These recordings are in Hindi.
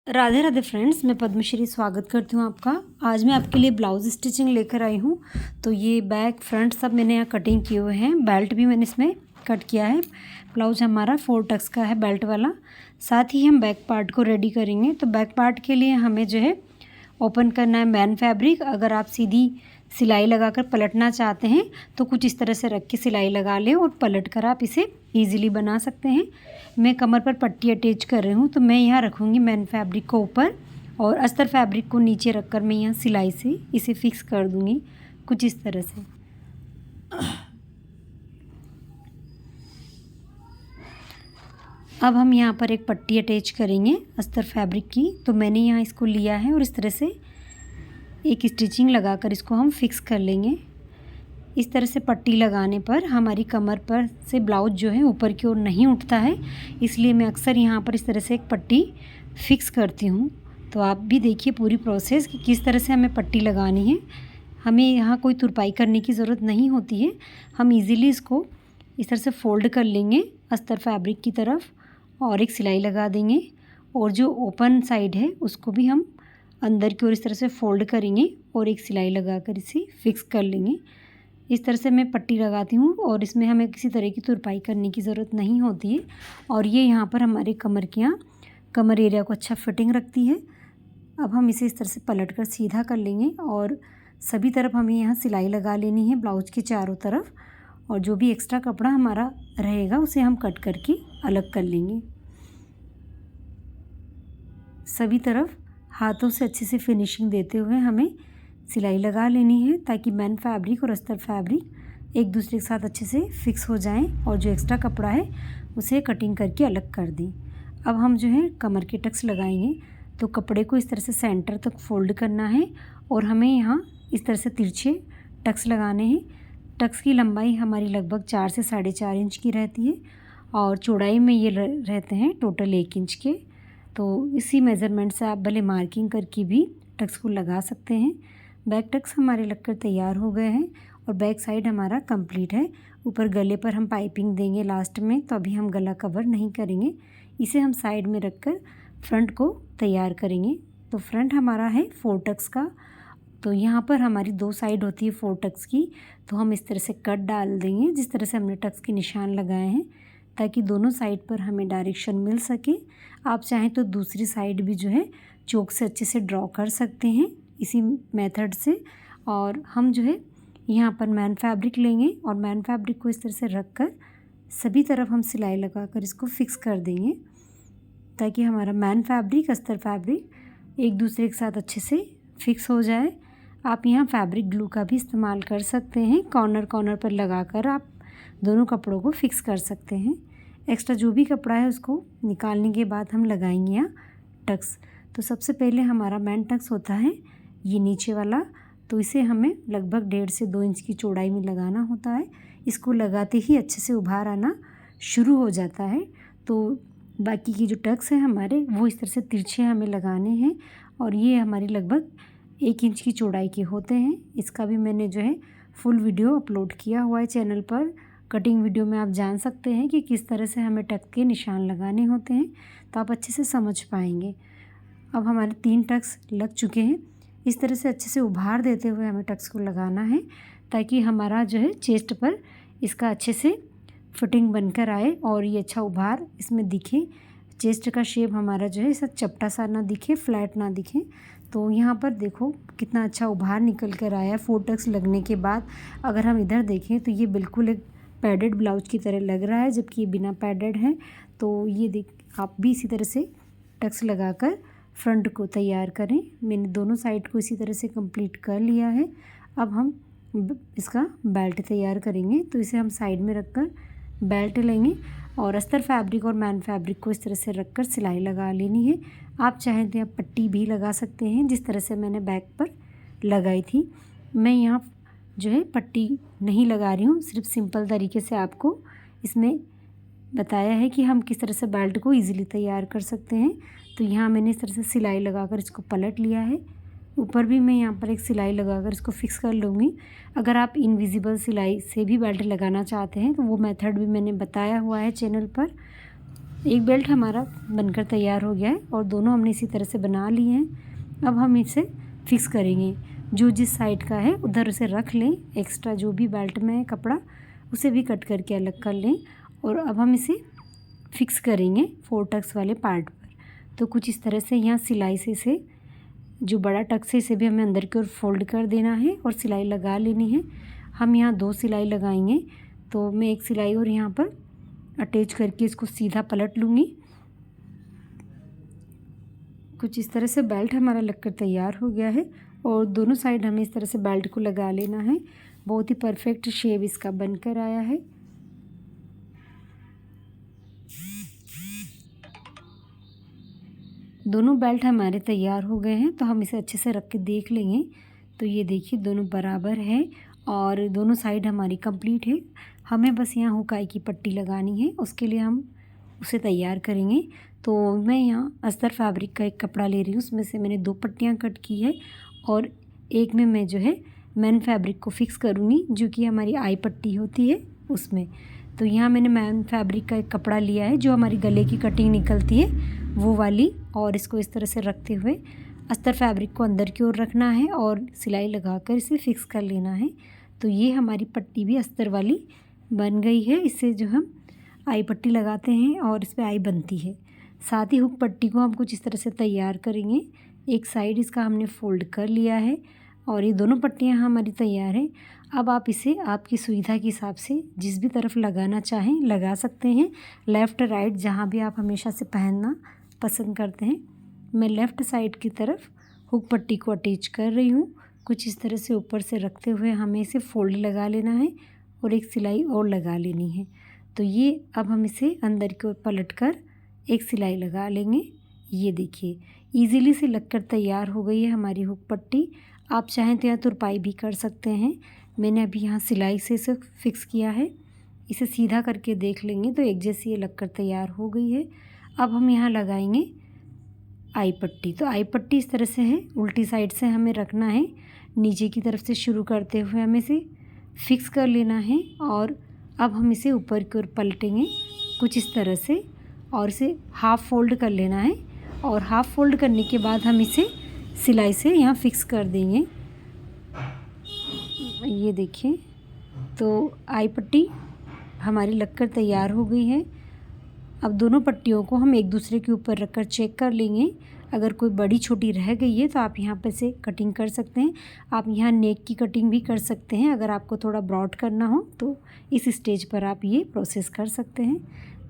राधे राधे फ्रेंड्स, मैं पद्मश्री स्वागत करती हूँ आपका। आज मैं आपके लिए ब्लाउज़ स्टिचिंग लेकर आई हूँ। तो ये बैक फ्रंट सब मैंने यहाँ कटिंग किए हुए हैं। बेल्ट भी मैंने इसमें कट किया है। ब्लाउज़ हमारा 4 टक्स का है बेल्ट वाला। साथ ही हम बैक पार्ट को रेडी करेंगे। तो बैक पार्ट के लिए हमें जो है ओपन करना है मैन फैब्रिक। अगर आप सीधी सिलाई लगाकर पलटना चाहते हैं तो कुछ इस तरह से रख के सिलाई लगा लें और पलट कर आप इसे ईज़िली बना सकते हैं। मैं कमर पर पट्टी अटैच कर रही हूँ, तो मैं यहाँ रखूँगी मैन फैब्रिक को ऊपर और अस्तर फैब्रिक को नीचे रखकर मैं यहाँ सिलाई से इसे फिक्स कर दूँगी कुछ इस तरह से। अब हम यहाँ पर एक पट्टी अटैच करेंगे अस्तर फैब्रिक की। तो मैंने यहाँ इसको लिया है और इस तरह से एक स्टिचिंग लगाकर इसको हम फिक्स कर लेंगे। इस तरह से पट्टी लगाने पर हमारी कमर पर से ब्लाउज जो है ऊपर की ओर नहीं उठता है, इसलिए मैं अक्सर यहाँ पर इस तरह से एक पट्टी फिक्स करती हूँ। तो आप भी देखिए पूरी प्रोसेस कि किस तरह से हमें पट्टी लगानी है। हमें यहाँ कोई तुरपाई करने की ज़रूरत नहीं होती है। हम इजीली इसको इस तरह से फोल्ड कर लेंगे अस्तर फैब्रिक की तरफ और एक सिलाई लगा देंगे, और जो ओपन साइड है उसको भी हम अंदर की ओर इस तरह से फोल्ड करेंगे और एक सिलाई लगाकर इसे फिक्स कर लेंगे। इस तरह से मैं पट्टी लगाती हूँ और इसमें हमें किसी तरह की तुरपाई करने की ज़रूरत नहीं होती है। और ये यहाँ पर हमारे कमर के यहाँ कमर एरिया को अच्छा फिटिंग रखती है। अब हम इसे इस तरह से पलट कर सीधा कर लेंगे और सभी तरफ हमें यहाँ सिलाई लगा लेनी है ब्लाउज के चारों तरफ, और जो भी एक्स्ट्रा कपड़ा हमारा रहेगा उसे हम कट करके अलग कर लेंगे। सभी तरफ हाथों से अच्छे से फिनिशिंग देते हुए हमें सिलाई लगा लेनी है ताकि मैन फैब्रिक और अस्तर फैब्रिक एक दूसरे के साथ अच्छे से फिक्स हो जाएं, और जो एक्स्ट्रा कपड़ा है उसे कटिंग करके अलग कर दें। अब हम जो है कमर के टक्स लगाएंगे। तो कपड़े को इस तरह से सेंटर तक फोल्ड करना है और हमें यहाँ इस तरह से तिरछे टक्स लगाने हैं। टक्स की लंबाई हमारी लगभग 4 से 4.5 इंच की रहती है और चौड़ाई में ये रहते हैं टोटल 1 इंच के। तो इसी मेज़रमेंट से आप भले मार्किंग करके भी टक्स को लगा सकते हैं। बैक टक्स हमारे लगकर तैयार हो गए हैं और बैक साइड हमारा कंप्लीट है। ऊपर गले पर हम पाइपिंग देंगे लास्ट में, तो अभी हम गला कवर नहीं करेंगे। इसे हम साइड में रखकर फ्रंट को तैयार करेंगे। तो फ्रंट हमारा है 4 टक्स का। तो यहाँ पर हमारी 2 साइड होती है 4 टक्स की। तो हम इस तरह से कट डाल देंगे जिस तरह से हमने टक्स के निशान लगाए हैं, ताकि दोनों साइड पर हमें डायरेक्शन मिल सके। आप चाहें तो दूसरी साइड भी जो है चौक से अच्छे से ड्रॉ कर सकते हैं इसी मेथड से। और हम जो है यहाँ पर मैन फैब्रिक लेंगे और मैन फैब्रिक को इस तरह से रख कर सभी तरफ हम सिलाई लगाकर इसको फिक्स कर देंगे, ताकि हमारा मैन फैब्रिक अस्तर फैब्रिक एक दूसरे के साथ अच्छे से फिक्स हो जाए। आप यहाँ फैब्रिक ग्लू का भी इस्तेमाल कर सकते हैं। कॉर्नर कॉर्नर पर लगाकर आप दोनों कपड़ों को फिक्स कर सकते हैं। एक्स्ट्रा जो भी कपड़ा है उसको निकालने के बाद हम लगाएंगे यहाँ टक्स। तो सबसे पहले हमारा मैन टक्स होता है ये नीचे वाला। तो इसे हमें लगभग 1.5 से 2 इंच की चौड़ाई में लगाना होता है। इसको लगाते ही अच्छे से उभार आना शुरू हो जाता है। तो बाकी की जो टक्स हैं हमारे वो इस तरह से तिरछे हमें लगाने हैं, और ये हमारी लगभग 1 इंच की चौड़ाई के होते हैं। इसका भी मैंने जो है फुल वीडियो अपलोड किया हुआ है चैनल पर। कटिंग वीडियो में आप जान सकते हैं कि किस तरह से हमें टक्स के निशान लगाने होते हैं, तो आप अच्छे से समझ पाएंगे। अब हमारे 3 टक्स लग चुके हैं। इस तरह से अच्छे से उभार देते हुए हमें टक्स को लगाना है, ताकि हमारा जो है चेस्ट पर इसका अच्छे से फिटिंग बनकर आए और ये अच्छा उभार इसमें दिखे। चेस्ट का शेप हमारा जो है ऐसा चपटा सा ना दिखे, फ्लैट ना दिखे। तो यहाँ पर देखो कितना अच्छा उभार निकल कर आया 4 टक्स लगने के बाद। अगर हम इधर देखें तो ये बिल्कुल एक पैडेड ब्लाउज की तरह लग रहा है, जबकि ये बिना पैडेड है। तो ये देख आप भी इसी तरह से टक्स लगाकर फ्रंट को तैयार करें। मैंने दोनों साइड को इसी तरह से कंप्लीट कर लिया है। अब हम इसका बेल्ट तैयार करेंगे। तो इसे हम साइड में रखकर बेल्ट लेंगे और अस्तर फैब्रिक और मैन फैब्रिक को इस तरह से रखकर सिलाई लगा लेनी है। आप चाहें तो यहाँ पट्टी भी लगा सकते हैं, जिस तरह से मैंने बैक पर लगाई थी। मैं यहाँ जो है पट्टी नहीं लगा रही हूँ, सिर्फ सिंपल तरीके से आपको इसमें बताया है कि हम किस तरह से बेल्ट को ईज़िली तैयार कर सकते हैं। तो यहाँ मैंने इस तरह से सिलाई लगाकर इसको पलट लिया है। ऊपर भी मैं यहाँ पर एक सिलाई लगाकर इसको फिक्स कर लूँगी। अगर आप इनविजिबल सिलाई से भी बेल्ट लगाना चाहते हैं तो वो मेथड भी मैंने बताया हुआ है चैनल पर। एक बेल्ट हमारा बनकर तैयार हो गया है और दोनों हमने इसी तरह से बना लिए हैं। अब हम इसे फिक्स करेंगे। जो जिस साइड का है उधर उसे रख लें, एक्स्ट्रा जो भी बेल्ट में है कपड़ा उसे भी कट करके अलग कर लें और अब हम इसे फिक्स करेंगे 4 टक्स वाले पार्ट पर। तो कुछ इस तरह से यहाँ सिलाई से इसे जो बड़ा टक्स है इसे भी हमें अंदर की ओर फोल्ड कर देना है और सिलाई लगा लेनी है। हम यहाँ 2 सिलाई लगाएंगे, तो मैं एक सिलाई और यहाँ पर अटैच करके इसको सीधा पलट लूँगी। कुछ इस तरह से बेल्ट हमारा लगकर तैयार हो गया है और दोनों साइड हमें इस तरह से बेल्ट को लगा लेना है। बहुत ही परफेक्ट शेप इसका बनकर आया है। दोनों बेल्ट हमारे तैयार हो गए हैं, तो हम इसे अच्छे से रख के देख लेंगे। तो ये देखिए दोनों बराबर है और दोनों साइड हमारी कंप्लीट है। हमें बस यहाँ हुकाई की पट्टी लगानी है, उसके लिए हम उसे तैयार करेंगे। तो मैं यहाँ अस्तर फैब्रिक का एक कपड़ा ले रही हूँ, उसमें से मैंने 2 पट्टियाँ कट की है और एक में मैं जो है मैन फैब्रिक को फिक्स करूँगी, जो कि हमारी आई पट्टी होती है उसमें। तो यहाँ मैंने मैन फैब्रिक का एक कपड़ा लिया है जो हमारी गले की कटिंग निकलती है वो वाली, और इसको इस तरह से रखते हुए अस्तर फैब्रिक को अंदर की ओर रखना है और सिलाई लगाकर इसे फिक्स कर लेना है। तो ये हमारी पट्टी भी अस्तर वाली बन गई है। इससे जो हम आई पट्टी लगाते हैं और इस पर आई बनती है। साथ ही हुक पट्टी को हम कुछ इस तरह से तैयार करेंगे। एक साइड इसका हमने फोल्ड कर लिया है और ये दोनों पट्टियाँ हमारी तैयार हैं। अब आप इसे आपकी सुविधा के हिसाब से जिस भी तरफ लगाना चाहें लगा सकते हैं, लेफ़्ट राइट जहाँ भी आप हमेशा से पहनना पसंद करते हैं। मैं लेफ़्ट साइड की तरफ हुक पट्टी को अटैच कर रही हूँ। कुछ इस तरह से ऊपर से रखते हुए हमें इसे फोल्ड लगा लेना है और एक सिलाई और लगा लेनी है। तो ये अब हम इसे अंदर की ओर पलट कर एक सिलाई लगा लेंगे। ये देखिए ईज़िली से लगकर तैयार हो गई है हमारी हुक पट्टी। आप चाहें तो यहाँ तुरपाई भी कर सकते हैं। मैंने अभी यहाँ सिलाई से इसे फिक्स किया है। इसे सीधा करके देख लेंगे तो एक जैसी ये लगकर तैयार हो गई है। अब हम यहाँ लगाएंगे आई पट्टी। तो आई पट्टी इस तरह से है, उल्टी साइड से हमें रखना है। नीचे की तरफ से शुरू करते हुए हमें इसे फिक्स कर लेना है और अब हम इसे ऊपर की ओर पलटेंगे कुछ इस तरह से और इसे हाफ़ फोल्ड कर लेना है और हाफ़ फोल्ड करने के बाद हम इसे सिलाई से यहाँ फिक्स कर देंगे। ये देखिए तो आई पट्टी हमारी लगकर तैयार हो गई है। अब दोनों पट्टियों को हम एक दूसरे के ऊपर रखकर चेक कर लेंगे। अगर कोई बड़ी छोटी रह गई है तो आप यहाँ पर से कटिंग कर सकते हैं। आप यहाँ नेक की कटिंग भी कर सकते हैं। अगर आपको थोड़ा ब्रॉड करना हो तो इस स्टेज पर आप ये प्रोसेस कर सकते हैं।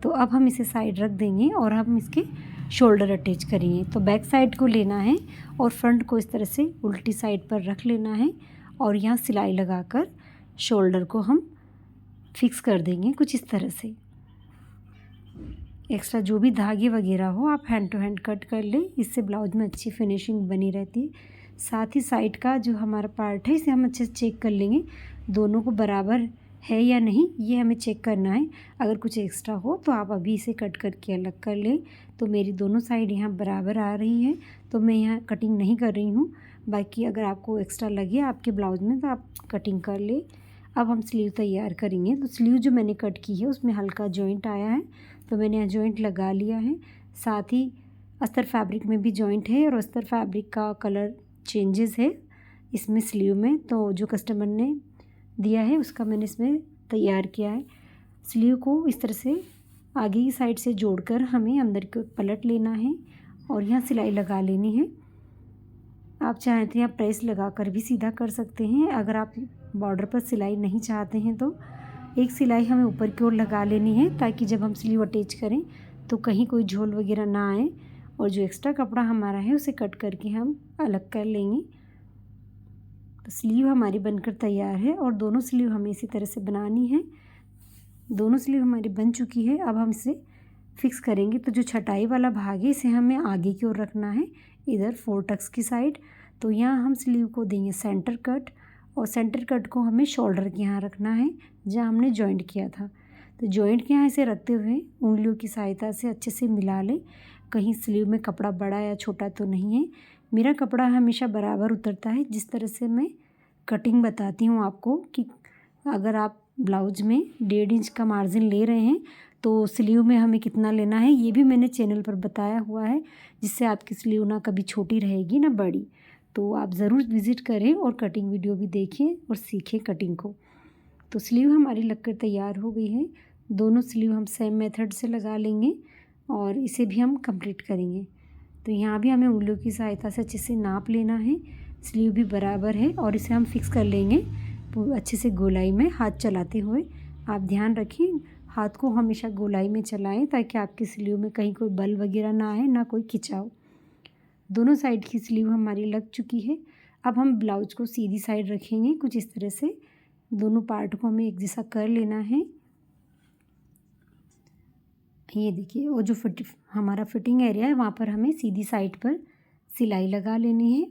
तो अब हम इसे साइड रख देंगे और हम इसके शोल्डर अटैच करेंगे। तो बैक साइड को लेना है और फ्रंट को इस तरह से उल्टी साइड पर रख लेना है और यहाँ सिलाई लगाकर शोल्डर को हम फिक्स कर देंगे कुछ इस तरह से। एक्स्ट्रा जो भी धागे वगैरह हो आप हैंड टू हैंड कट कर लें, इससे ब्लाउज में अच्छी फिनिशिंग बनी रहती है। साथ ही साइड का जो हमारा पार्ट है इसे हम अच्छे से चेक कर लेंगे, दोनों को बराबर है या नहीं ये हमें चेक करना है। अगर कुछ एक्स्ट्रा हो तो आप अभी इसे कट करके अलग कर लें। तो मेरी दोनों साइड यहाँ बराबर आ रही है तो मैं यहाँ कटिंग नहीं कर रही हूँ। बाकी अगर आपको एक्स्ट्रा लगे आपके ब्लाउज में तो आप कटिंग कर ले। अब हम स्लीव तैयार करेंगे। तो स्लीव जो मैंने कट की है उसमें हल्का जॉइंट आया है तो मैंने यहाँ जॉइंट लगा लिया है। साथ ही अस्तर फैब्रिक में भी जॉइंट है और अस्तर फैब्रिक का कलर चेंजेस है इसमें स्लीव में, तो जो कस्टमर ने दिया है उसका मैंने इसमें तैयार किया है। स्लीव को इस तरह से आगे की साइड से जोड़कर हमें अंदर की ओर पलट लेना है और यहाँ सिलाई लगा लेनी है। आप चाहें तो यहाँ प्रेस लगा कर भी सीधा कर सकते हैं। अगर आप बॉर्डर पर सिलाई नहीं चाहते हैं तो एक सिलाई हमें ऊपर की ओर लगा लेनी है ताकि जब हम स्लीव अटैच करें तो कहीं कोई झोल वगैरह ना आए और जो एक्स्ट्रा कपड़ा हमारा है उसे कट करके हम अलग कर लेंगे। तो स्लीव हमारी बनकर तैयार है और दोनों स्लीव हमें इसी तरह से बनानी है। दोनों स्लीव हमारी बन चुकी है। अब हम इसे फिक्स करेंगे। तो जो छटाई वाला भाग है इसे हमें आगे की ओर रखना है, इधर 4 टक्स की साइड। तो यहाँ हम स्लीव को देंगे सेंटर कट और सेंटर कट को हमें शोल्डर के यहाँ रखना है जहाँ हमने जॉइंट किया था। तो जॉइंट के यहाँ इसे रखते हुए उंगलियों की सहायता से अच्छे से मिला लें, कहीं स्लीव में कपड़ा बड़ा या छोटा तो नहीं है। मेरा कपड़ा हमेशा बराबर उतरता है। जिस तरह से मैं कटिंग बताती हूँ आपको कि अगर आप ब्लाउज में 1.5 इंच का मार्जिन ले रहे हैं, तो स्लीव में हमें कितना लेना है ये भी मैंने चैनल पर बताया हुआ है, जिससे आपकी स्लीव ना कभी छोटी रहेगी ना बड़ी। तो आप ज़रूर विज़िट करें और कटिंग वीडियो भी देखें और सीखें कटिंग को। तो स्लीव हमारी लगकर तैयार हो गई है। दोनों स्लीव हम सेम मेथड से लगा लेंगे और इसे भी हम कंप्लीट करेंगे। तो यहाँ भी हमें उंगलियों की सहायता से अच्छे से नाप लेना है। स्लीव भी बराबर है और इसे हम फिक्स कर लेंगे अच्छे से गोलाई में हाथ चलाते हुए। आप ध्यान रखें, हाथ को हमेशा गोलाई में चलाएं ताकि आपकी स्लीव में कहीं कोई बल वगैरह ना आए, ना कोई खिंचाव। दोनों साइड की स्लीव हमारी लग चुकी है। अब हम ब्लाउज को सीधी साइड रखेंगे, कुछ इस तरह से दोनों पार्ट को हमें एक जैसा कर लेना है। ये देखिए, वो जो हमारा फिटिंग एरिया है वहाँ पर हमें सीधी साइड पर सिलाई लगा लेनी है।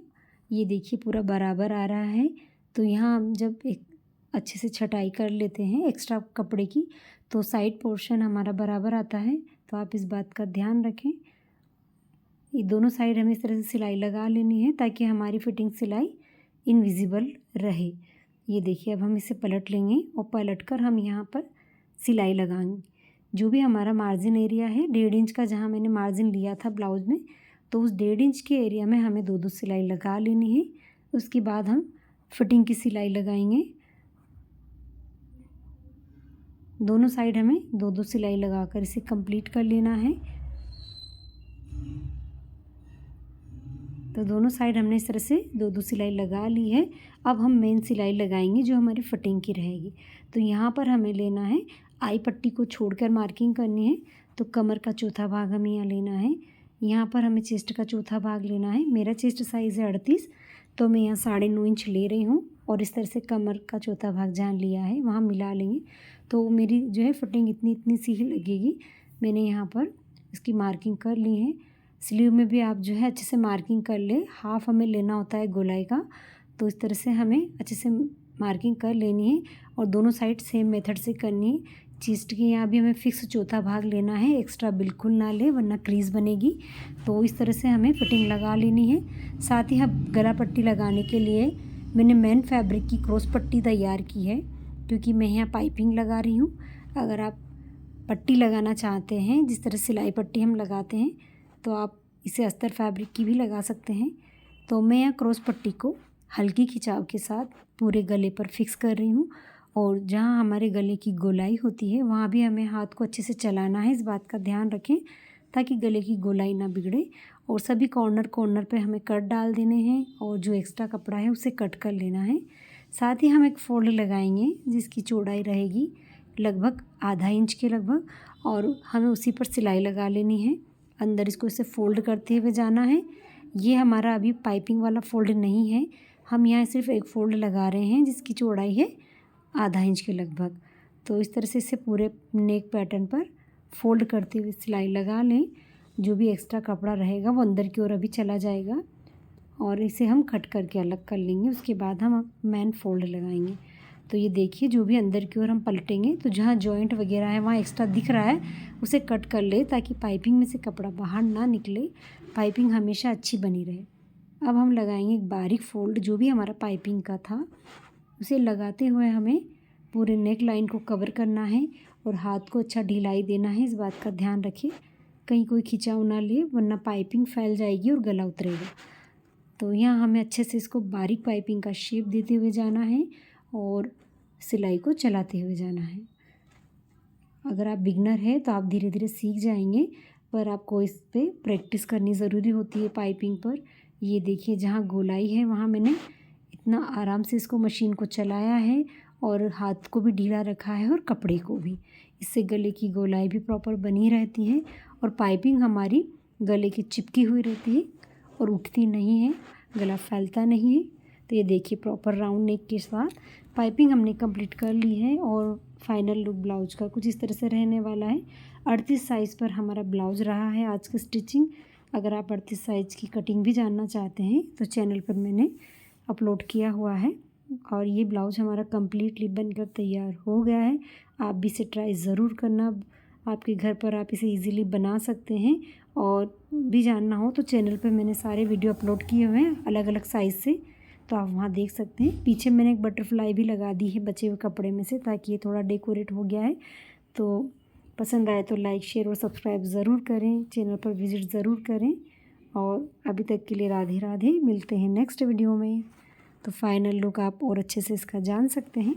ये देखिए पूरा बराबर आ रहा है। तो यहाँ हम जब एक अच्छे से छटाई कर लेते हैं एक्स्ट्रा कपड़े की, तो साइड पोर्शन हमारा बराबर आता है। तो आप इस बात का ध्यान रखें। ये दोनों साइड हमें इस तरह से सिलाई लगा लेनी है ताकि हमारी फिटिंग सिलाई इनविजिबल रहे। ये देखिए, अब हम इसे पलट लेंगे और पलट कर हम यहाँ पर सिलाई लगाएंगे। जो भी हमारा मार्जिन एरिया है 1.5 इंच का, जहाँ मैंने मार्जिन लिया था ब्लाउज में, तो उस 1.5 इंच के एरिया में हमें 2-2 सिलाई लगा लेनी है। उसके बाद हम फिटिंग की सिलाई लगाएंगे। दोनों साइड हमें 2-2 सिलाई लगाकर इसे कंप्लीट कर लेना है। तो दोनों साइड हमने इस तरह से 2-2 सिलाई लगा ली है। अब हम मेन सिलाई लगाएंगे जो हमारी फिटिंग की रहेगी। तो यहाँ पर हमें लेना है, आई पट्टी को छोड़कर मार्किंग करनी है। तो कमर का चौथा भाग हमें यहाँ लेना है। यहाँ पर हमें चेस्ट का चौथा भाग लेना है। मेरा चेस्ट साइज़ है 38, तो मैं यहाँ 9.5 इंच ले रही हूँ और इस तरह से कमर का चौथा भाग जहाँ लिया है वहाँ मिला लेंगे। तो मेरी जो है फिटिंग इतनी सी ही लगेगी। मैंने यहाँ पर इसकी मार्किंग कर ली है। स्लीव में भी आप जो है अच्छे से मार्किंग कर ले। हाफ हमें लेना होता है गोलाई का, तो इस तरह से हमें अच्छे से मार्किंग कर लेनी है और दोनों साइड सेम मेथड से करनी है। चेस्ट के यहाँ भी हमें फिक्स चौथा भाग लेना है, एक्स्ट्रा बिल्कुल ना ले वरना क्रीज बनेगी। तो इस तरह से हमें फिटिंग लगा लेनी है। साथ ही हम गला पट्टी लगाने के लिए मैंने मैन फैब्रिक की क्रॉस पट्टी तैयार की है, क्योंकि मैं यहाँ पाइपिंग लगा रही हूँ। अगर आप पट्टी लगाना चाहते हैं जिस तरह सिलाई पट्टी हम लगाते हैं, तो आप इसे अस्तर फैब्रिक की भी लगा सकते हैं। तो मैं यहाँ क्रॉस पट्टी को हल्की खिंचाव के साथ पूरे गले पर फिक्स कर रही हूँ और जहाँ हमारे गले की गोलाई होती है वहाँ भी हमें हाथ को अच्छे से चलाना है। इस बात का ध्यान रखें ताकि गले की गोलाई ना बिगड़े। और सभी कॉर्नर पे हमें कट डाल देने हैं और जो एक्स्ट्रा कपड़ा है उसे कट कर लेना है। साथ ही हम एक फोल्ड लगाएंगे जिसकी चौड़ाई रहेगी लगभग आधा इंच के लगभग, और हमें उसी पर सिलाई लगा लेनी है। अंदर इसको इसे फोल्ड करते हुए जाना है। ये हमारा अभी पाइपिंग वाला फोल्ड नहीं है, हम यहाँ सिर्फ एक फ़ोल्ड लगा रहे हैं जिसकी चौड़ाई है आधा इंच के लगभग। तो इस तरह से इसे पूरे नेक पैटर्न पर फोल्ड करते हुए सिलाई लगा लें। जो भी एक्स्ट्रा कपड़ा रहेगा वो अंदर की ओर अभी चला जाएगा और इसे हम कट करके अलग कर लेंगे। उसके बाद हम मैन फोल्ड लगाएंगे। तो ये देखिए, जो भी अंदर की ओर हम पलटेंगे तो जहाँ जॉइंट वगैरह है वहाँ एक्स्ट्रा दिख रहा है उसे कट कर ले ताकि पाइपिंग में से कपड़ा बाहर ना निकले, पाइपिंग हमेशा अच्छी बनी रहे। अब हम लगाएंगे एक बारीक फोल्ड, जो भी हमारा पाइपिंग का था उसे लगाते हुए हमें पूरे नेक लाइन को कवर करना है और हाथ को अच्छा ढिलाई देना है। इस बात का ध्यान रखें कहीं कोई खिंचाव ना ले वरना पाइपिंग फैल जाएगी और गला उतरेगा। तो यहाँ हमें अच्छे से इसको बारीक पाइपिंग का शेप देते हुए जाना है और सिलाई को चलाते हुए जाना है। अगर आप बिगनर हैं तो आप धीरे धीरे सीख जाएंगे, पर आपको इस पर प्रैक्टिस करनी ज़रूरी होती है पाइपिंग पर। ये देखिए, जहाँ गोलाई है वहाँ मैंने इतना आराम से इसको मशीन को चलाया है और हाथ को भी ढीला रखा है और कपड़े को भी। इससे गले की गोलाई भी प्रॉपर बनी रहती है और पाइपिंग हमारी गले की चिपकी हुई रहती है और उठती नहीं है, गला फैलता नहीं है। तो ये देखिए, प्रॉपर राउंड नेक के साथ पाइपिंग हमने कंप्लीट कर ली है और फाइनल लुक ब्लाउज का कुछ इस तरह से रहने वाला है। 38 साइज़ पर हमारा ब्लाउज रहा है आज का स्टिचिंग। अगर आप 38 साइज़ की कटिंग भी जानना चाहते हैं तो चैनल पर मैंने अपलोड किया हुआ है। और ये ब्लाउज हमारा कम्प्लीटली बनकर तैयार हो गया है। आप भी इसे ट्राई ज़रूर करना, आपके घर पर आप इसे इजीली बना सकते हैं। और भी जानना हो तो चैनल पे मैंने सारे वीडियो अपलोड किए हुए हैं अलग अलग साइज़ से, तो आप वहाँ देख सकते हैं। पीछे मैंने एक बटरफ्लाई भी लगा दी है बचे हुए कपड़े में से, ताकि ये थोड़ा डेकोरेट हो गया है। तो पसंद आए तो लाइक शेयर और सब्सक्राइब ज़रूर करें, चैनल पर विज़िट ज़रूर करें। और अभी तक के लिए राधे राधे, मिलते हैं नेक्स्ट वीडियो में। तो फाइनल लुक आप और अच्छे से इसका जान सकते हैं।